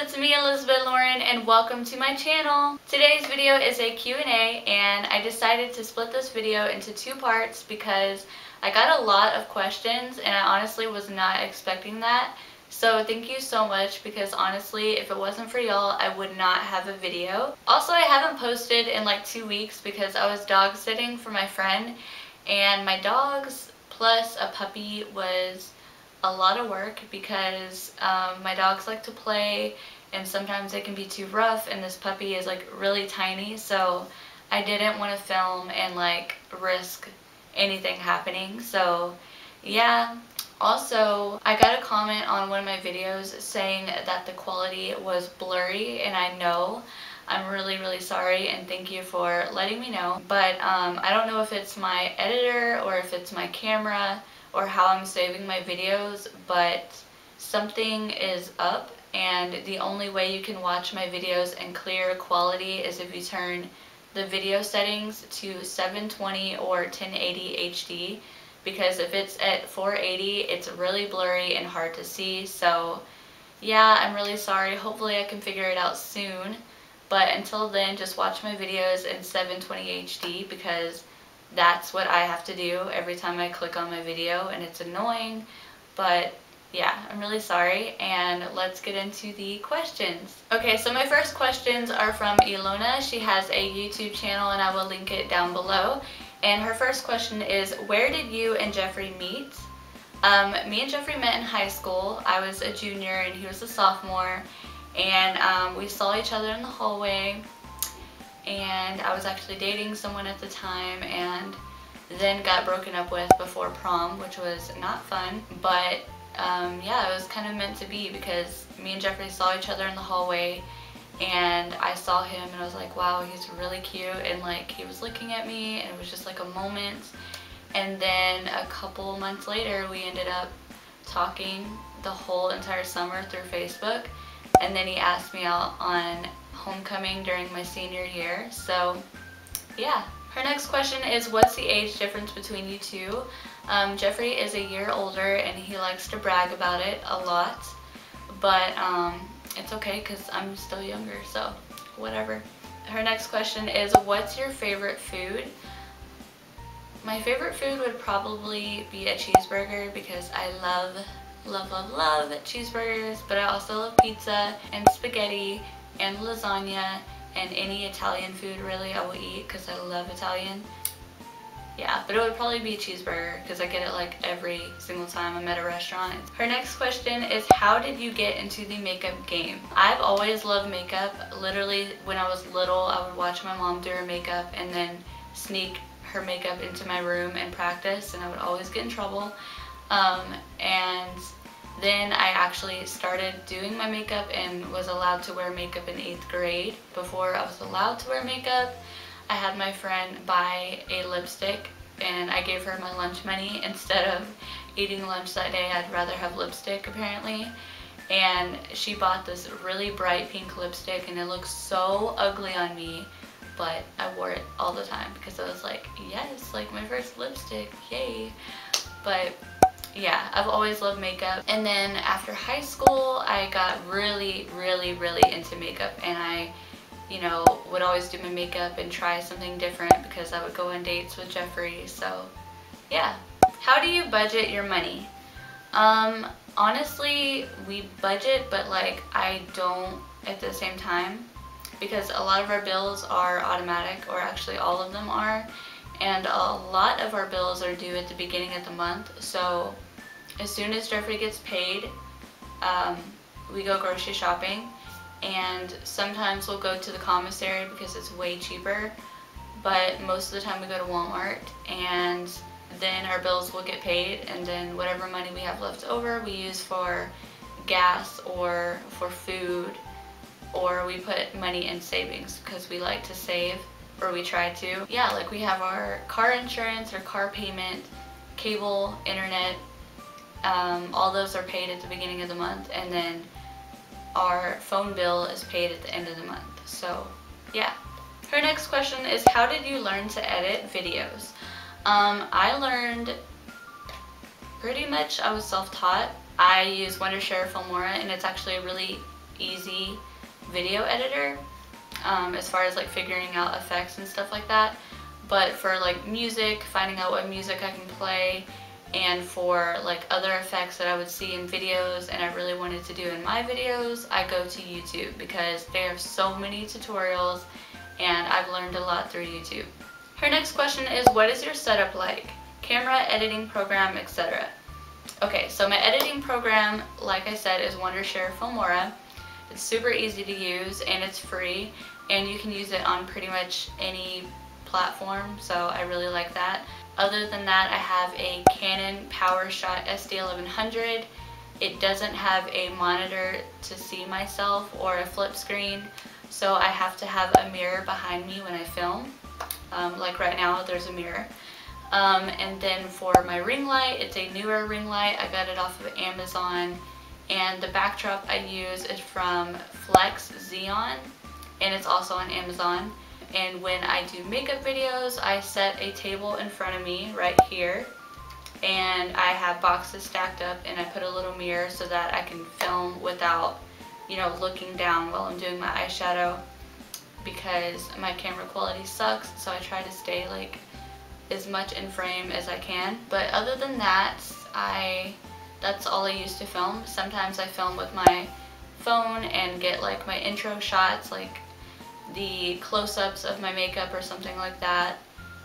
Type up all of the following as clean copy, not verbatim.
it's me, Elizabeth Lauren, and welcome to my channel. Today's video is a Q&A, and I decided to split this video into two parts because I got a lot of questions and I honestly was not expecting that. So thank you so much, because honestly, if it wasn't for y'all, I would not have a video. Also, I haven't posted in like 2 weeks because I was dog sitting for my friend, and my dogs plus a puppy was a lot of work because my dogs like to play and sometimes they can be too rough, and this puppy is like really tiny, so I didn't want to film and like risk anything happening. So yeah. Also, I got a comment on one of my videos saying that the quality was blurry, and I know. I'm really sorry, and thank you for letting me know. But I don't know if it's my editor or if it's my camera or how I'm saving my videos, but something is up, and the only way you can watch my videos in clear quality is if you turn the video settings to 720 or 1080 HD, because if it's at 480 it's really blurry and hard to see. So yeah, I'm really sorry. Hopefully I can figure it out soon, but until then, just watch my videos in 720 HD because that's what I have to do every time I click on my video, and it's annoying. But yeah, I'm really sorry, and let's get into the questions. Okay, so my first questions are from Ilona. She has a YouTube channel and I will link it down below. And her first question is, where did you and Jeffrey meet? Me and Jeffrey met in high school. I was a junior and he was a sophomore, and we saw each other in the hallway, and I was actually dating someone at the time and then got broken up with before prom, which was not fun. But yeah, it was kind of meant to be because me and Jeffrey saw each other in the hallway, and I saw him and I was like, wow, he's really cute, and like he was looking at me, and it was just like a moment. And then a couple months later we ended up talking the whole entire summer through Facebook, and then he asked me out on homecoming during my senior year. So yeah. Her next question is, what's the age difference between you two? Jeffrey is a year older and he likes to brag about it a lot, but it's okay because I'm still younger, so whatever. Her next question is, what's your favorite food? My favorite food would probably be a cheeseburger because I love cheeseburgers, but I also love pizza and spaghetti and lasagna and any Italian food really I will eat because I love Italian. Yeah, but it would probably be a cheeseburger because I get it like every single time I'm at a restaurant. Her next question is, how did you get into the makeup game? I've always loved makeup. Literally when I was little, I would watch my mom do her makeup and then sneak her makeup into my room and practice, and I would always get in trouble. And then I actually started doing my makeup and was allowed to wear makeup in 8th grade. Before I was allowed to wear makeup, I had my friend buy a lipstick, and I gave her my lunch money. Instead of eating lunch that day, I'd rather have lipstick apparently. And she bought this really bright pink lipstick, and it looked so ugly on me, but I wore it all the time because I was like, yes, like my first lipstick, yay. But yeah, I've always loved makeup. And then after high school, I got really into makeup, and I, you know, would always do my makeup and try something different because I would go on dates with Jeffrey. So yeah. How do you budget your money? Honestly, we budget, but like I don't at the same time, because a lot of our bills are automatic, or actually all of them are, and a lot of our bills are due at the beginning of the month. So as soon as Jeffrey gets paid, we go grocery shopping, and sometimes we'll go to the commissary because it's way cheaper, but most of the time we go to Walmart, and then our bills will get paid, and then whatever money we have left over we use for gas or for food, or we put money in savings because we like to save, or we try to. Yeah, like we have our car insurance, our car payment, cable, internet, all those are paid at the beginning of the month, and then our phone bill is paid at the end of the month. So yeah. Her next question is, how did you learn to edit videos? I learned pretty much, I was self-taught. I use Wondershare Filmora, and it's actually a really easy video editor as far as like figuring out effects and stuff like that. But for like music, finding out what music I can play, and for like other effects that I would see in videos and I really wanted to do in my videos, I go to YouTube because they have so many tutorials and I've learned a lot through YouTube. Her next question is, what is your setup like? Camera, editing program, etc. Okay, so my editing program, like I said, is Wondershare Filmora. It's super easy to use and it's free, and you can use it on pretty much any platform, so I really like that. Other than that, I have a Canon PowerShot SD1100. It doesn't have a monitor to see myself or a flip screen, so I have to have a mirror behind me when I film. Like right now, there's a mirror. And then for my ring light, it's a newer ring light. I got it off of Amazon, and the backdrop I use is from Flex Xeon, and it's also on Amazon. And when I do makeup videos, I set a table in front of me right here, and I have boxes stacked up, and I put a little mirror so that I can film without, you know, looking down while I'm doing my eyeshadow, because my camera quality sucks, so I try to stay like as much in frame as I can. But other than that, that's all I use to film. Sometimes I film with my phone and get like my intro shots, like the close-ups of my makeup or something like that,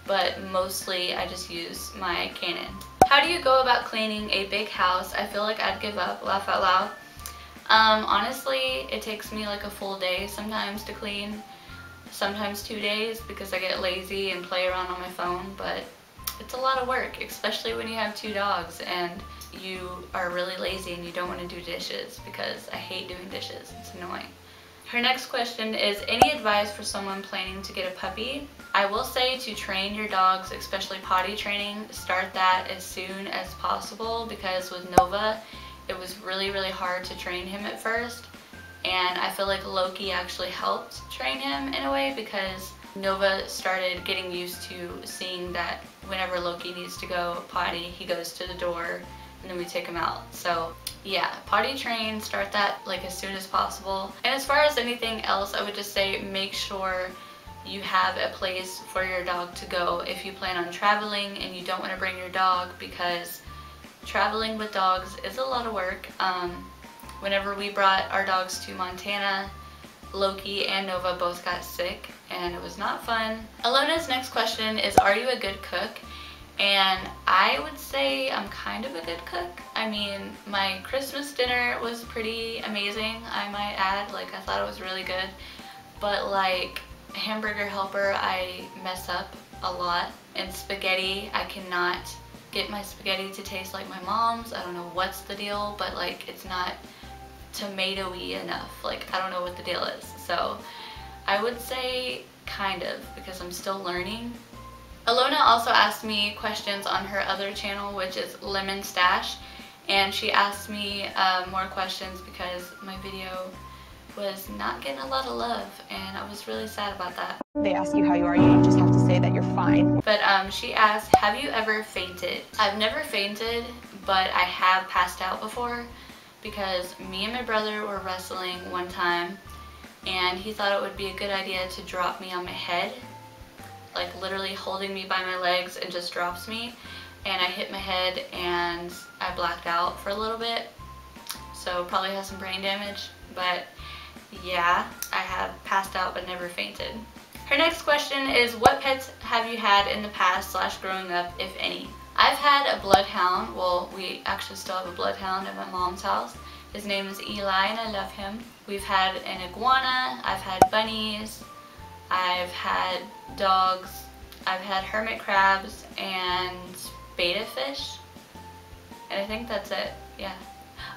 but mostly I just use my Canon. How do you go about cleaning a big house? I feel like I'd give up, laugh out loud. Honestly, it takes me like a full day sometimes to clean, sometimes 2 days, because I get lazy and play around on my phone, but it's a lot of work, especially when you have 2 dogs and you are really lazy and you don't want to do dishes, because I hate doing dishes, it's annoying. Her next question is, any advice for someone planning to get a puppy? I will say to train your dogs, especially potty training, start that as soon as possible, because with Nova, it was really hard to train him at first. And I feel like Loki actually helped train him in a way, because Nova started getting used to seeing that whenever Loki needs to go potty, he goes to the door and then we take him out. So yeah, potty train, start that like as soon as possible. And as far as anything else, I would just say make sure you have a place for your dog to go if you plan on traveling and you don't want to bring your dog, because traveling with dogs is a lot of work. Whenever we brought our dogs to Montana, Loki and Nova both got sick and it was not fun. Alona's next question is, are you a good cook? And I would say I'm kind of a good cook. I mean, my Christmas dinner was pretty amazing, I might add. Like, I thought it was really good. But like Hamburger Helper, I mess up a lot. And spaghetti, I cannot get my spaghetti to taste like my mom's. I don't know what's the deal, but like it's not tomato-y enough. Like, I don't know what the deal is. So I would say kind of, because I'm still learning. Alona also asked me questions on her other channel, which is Lemon Stash, and she asked me more questions because my video was not getting a lot of love, and I was really sad about that. They ask you how you are, you just have to say that you're fine. But she asked, have you ever fainted? I've never fainted, but I have passed out before, because me and my brother were wrestling one time, and he thought it would be a good idea to drop me on my head, like literally holding me by my legs, and just drops me, and I hit my head and I blacked out for a little bit, so probably has some brain damage. But yeah, I have passed out but never fainted. Her next question is, what pets have you had in the past / growing up, if any? I've had a bloodhound. Well, we actually still have a bloodhound at my mom's house. His name is Eli and I love him. We've had an iguana, I've had bunnies, I've had dogs, I've had hermit crabs and betta fish, and I think that's it, yeah.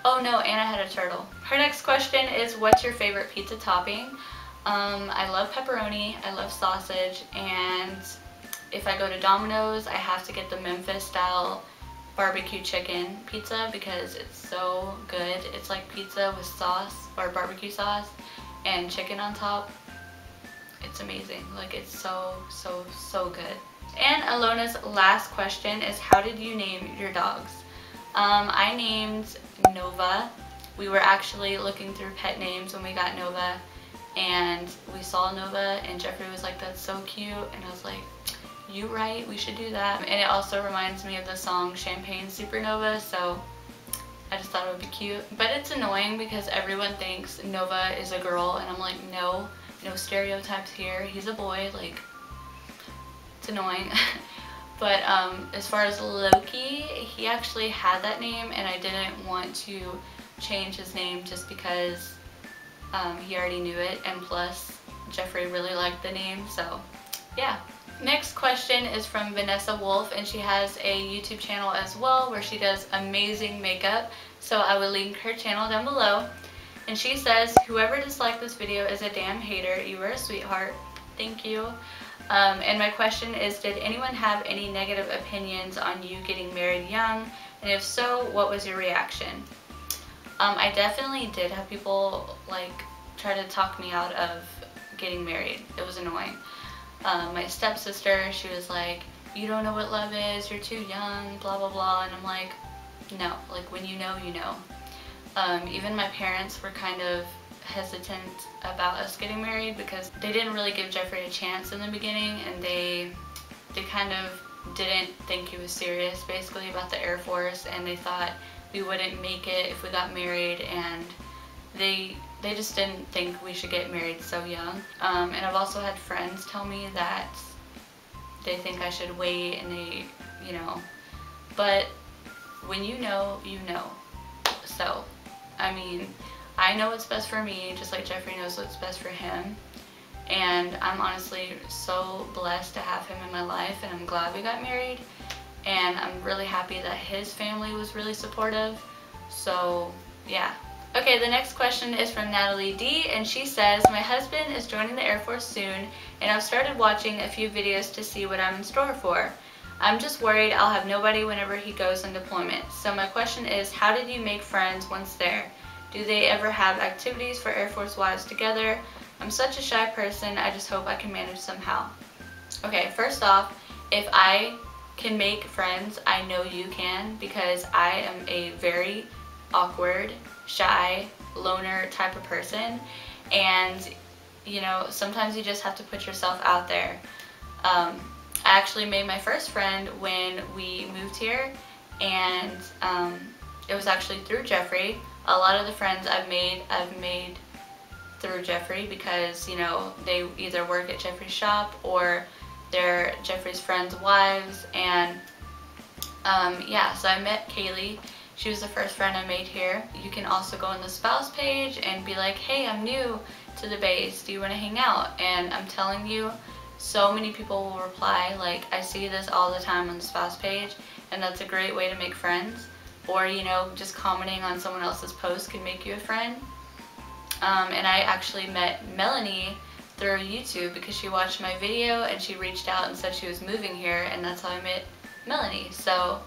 Oh no, and I had a turtle. Her next question is, what's your favorite pizza topping? I love pepperoni, I love sausage, and if I go to Domino's, I have to get the Memphis style barbecue chicken pizza because it's so good. It's like pizza with sauce or barbecue sauce and chicken on top. It's amazing. Like, it's so good. And Alona's last question is, how did you name your dogs? I named Nova we were actually looking through pet names when we got Nova, and we saw Nova, and Jeffrey was like, that's so cute, and I was like, you right, we should do that. And it also reminds me of the song Champagne Supernova, so I just thought it would be cute. But it's annoying because everyone thinks Nova is a girl, and I'm like, no stereotypes here, he's a boy. Like, it's annoying. But as far as Loki, he actually had that name, and I didn't want to change his name just because he already knew it, and plus Jeffrey really liked the name, so yeah. Next question is from Vanessa Wolf, and she has a YouTube channel as well where she does amazing makeup, so I will link her channel down below. And she says, whoever disliked this video is a damn hater. You were a sweetheart. Thank you. And my question is, did anyone have any negative opinions on you getting married young? And if so, what was your reaction? I definitely did have people like try to talk me out of getting married. It was annoying. My stepsister, she was like, you don't know what love is, you're too young, blah blah blah. And I'm like, no, like when you know, you know. Even my parents were kind of hesitant about us getting married because they didn't really give Jeffrey a chance in the beginning, and they kind of didn't think he was serious basically about the Air Force, and they thought we wouldn't make it if we got married, and they just didn't think we should get married so young. And I've also had friends tell me that they think I should wait, and they, you know, but when you know, you know. So I mean, I know what's best for me, just like Jeffrey knows what's best for him. And I'm honestly so blessed to have him in my life, and I'm glad we got married. And I'm really happy that his family was really supportive. So, yeah. Okay, the next question is from Natalie D, and she says, my husband is joining the Air Force soon, and I've started watching a few videos to see what I'm in store for. I'm just worried I'll have nobody whenever he goes on deployment. So my question is, how did you make friends once there? Do they ever have activities for Air Force wives together? I'm such a shy person, I just hope I can manage somehow. Okay, first off, if I can make friends, I know you can, because I am a very awkward, shy, loner type of person, and you know, sometimes you just have to put yourself out there. I actually made my first friend when we moved here, and it was actually through Jeffrey. A lot of the friends I've made through Jeffrey because, you know, they either work at Jeffrey's shop or they're Jeffrey's friends' wives. And yeah, so I met Kaylee. She was the first friend I made here. You can also go on the spouse page and be like, hey, I'm new to the base, do you want to hang out? And I'm telling you, so many people will reply. Like, I see this all the time on the spouse page, and that's a great way to make friends. Or, you know, just commenting on someone else's post can make you a friend. And I actually met Melanie through YouTube because she watched my video and she reached out and said she was moving here, and that's how I met Melanie. So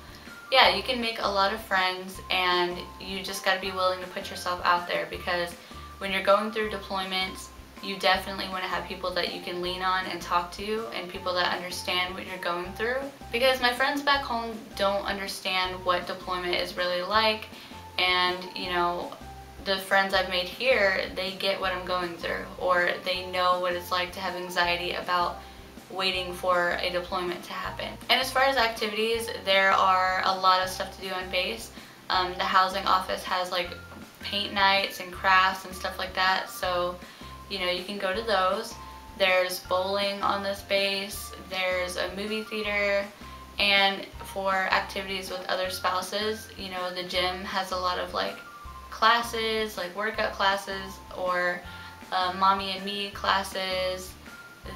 yeah, you can make a lot of friends, and you just got to be willing to put yourself out there, because when you're going through deployments, you definitely want to have people that you can lean on and talk to, and people that understand what you're going through. Because my friends back home don't understand what deployment is really like, and you know, the friends I've made here, they get what I'm going through, or they know what it's like to have anxiety about waiting for a deployment to happen. And as far as activities, there are a lot of stuff to do on base. The housing office has like paint nights and crafts and stuff like that, so you know, you can go to those. There's bowling on this base, there's a movie theater, and for activities with other spouses, you know, the gym has a lot of like classes, like workout classes, or mommy and me classes.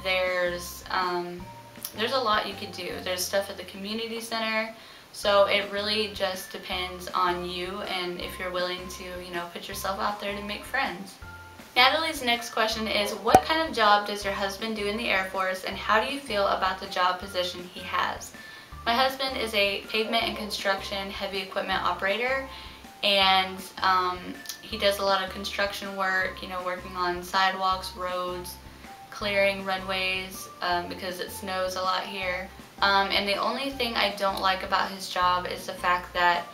There's a lot you could do. There's stuff at the community center, so it really just depends on you and if you're willing to, you know, put yourself out there to make friends. Natalie's next question is, what kind of job does your husband do in the Air Force, and how do you feel about the job position he has? My husband is a pavement and construction heavy equipment operator, and he does a lot of construction work, you know, working on sidewalks, roads, clearing runways, because it snows a lot here. And the only thing I don't like about his job is the fact that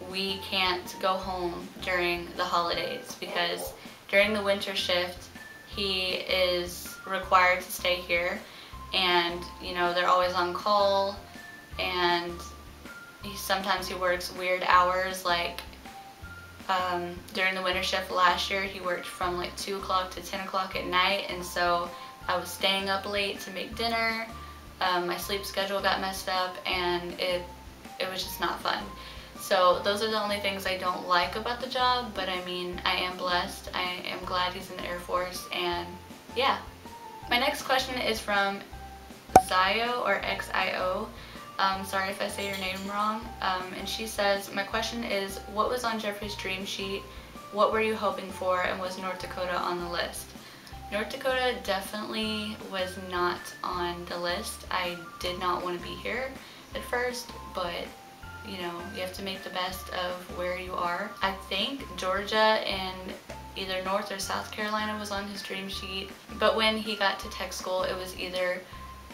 we can't go home during the holidays because during the winter shift he is required to stay here, and you know, they're always on call, and sometimes he works weird hours, like during the winter shift last year he worked from like 2 o'clock to 10 o'clock at night, and so I was staying up late to make dinner. My sleep schedule got messed up, and it was just not fun. So those are the only things I don't like about the job, but I mean, I am blessed. I am glad he's in the Air Force, and yeah. My next question is from Zio, or XIO. Sorry if I say your name wrong. And she says, my question is, what was on Jeffrey's dream sheet? What were you hoping for, and was North Dakota on the list? North Dakota definitely was not on the list. I did not want to be here at first, but you know, you have to make the best of where you are. I think Georgia and either North or South Carolina was on his dream sheet, but when he got to tech school it was either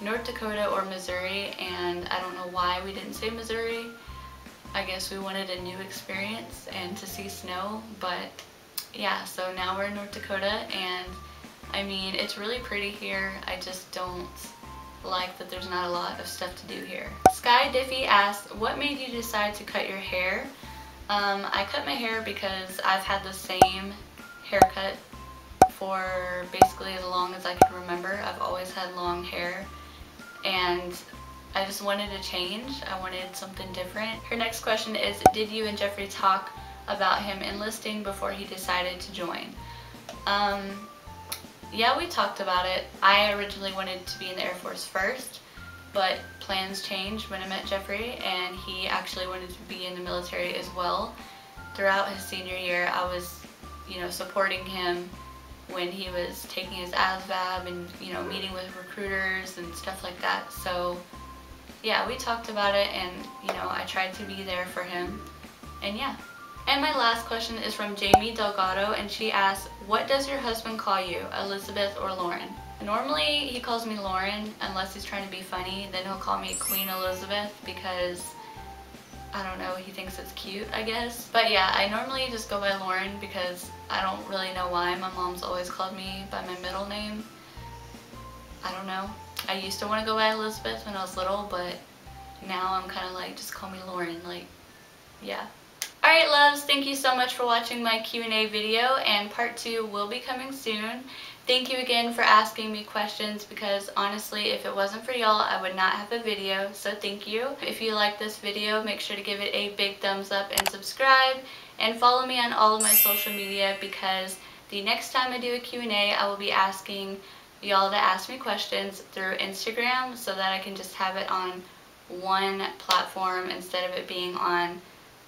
North Dakota or Missouri, and I don't know why we didn't say Missouri. I guess we wanted a new experience and to see snow, but yeah, so now we're in North Dakota, and I mean, it's really pretty here. I just don't like that there's not a lot of stuff to do here. Sky Diffie asked, what made you decide to cut your hair? I cut my hair because I've had the same haircut for basically as long as I can remember. I've always had long hair, and I just wanted to change. I wanted something different. Her next question is, did you and Jeffrey talk about him enlisting before he decided to join? Yeah, we talked about it. I originally wanted to be in the Air Force first, but plans changed when I met Jeffrey, and he actually wanted to be in the military as well. Throughout his senior year, I was, you know, supporting him when he was taking his ASVAB and, you know, meeting with recruiters and stuff like that. So yeah, we talked about it, and you know, I tried to be there for him, and yeah. And my last question is from Jamie Delgado, and she asks, what does your husband call you, Elizabeth or Lauren? Normally he calls me Lauren, unless he's trying to be funny. Then he'll call me Queen Elizabeth because, I don't know, he thinks it's cute, I guess. But yeah, I normally just go by Lauren because I don't really know why. My mom's always called me by my middle name. I don't know. I used to want to go by Elizabeth when I was little, but now I'm kind of like, just call me Lauren, like, yeah. Alright loves, thank you so much for watching my Q&A video, and part 2 will be coming soon. Thank you again for asking me questions, because honestly, if it wasn't for y'all, I would not have a video, so thank you. If you like this video, make sure to give it a big thumbs up and subscribe, and follow me on all of my social media, because the next time I do a Q&A, I will be asking y'all to ask me questions through Instagram, so that I can just have it on one platform instead of it being on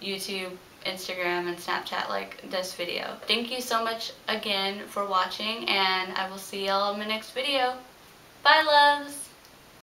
YouTube, Instagram, and Snapchat like this video. Thank you so much again for watching, and I will see y'all in my next video. Bye loves!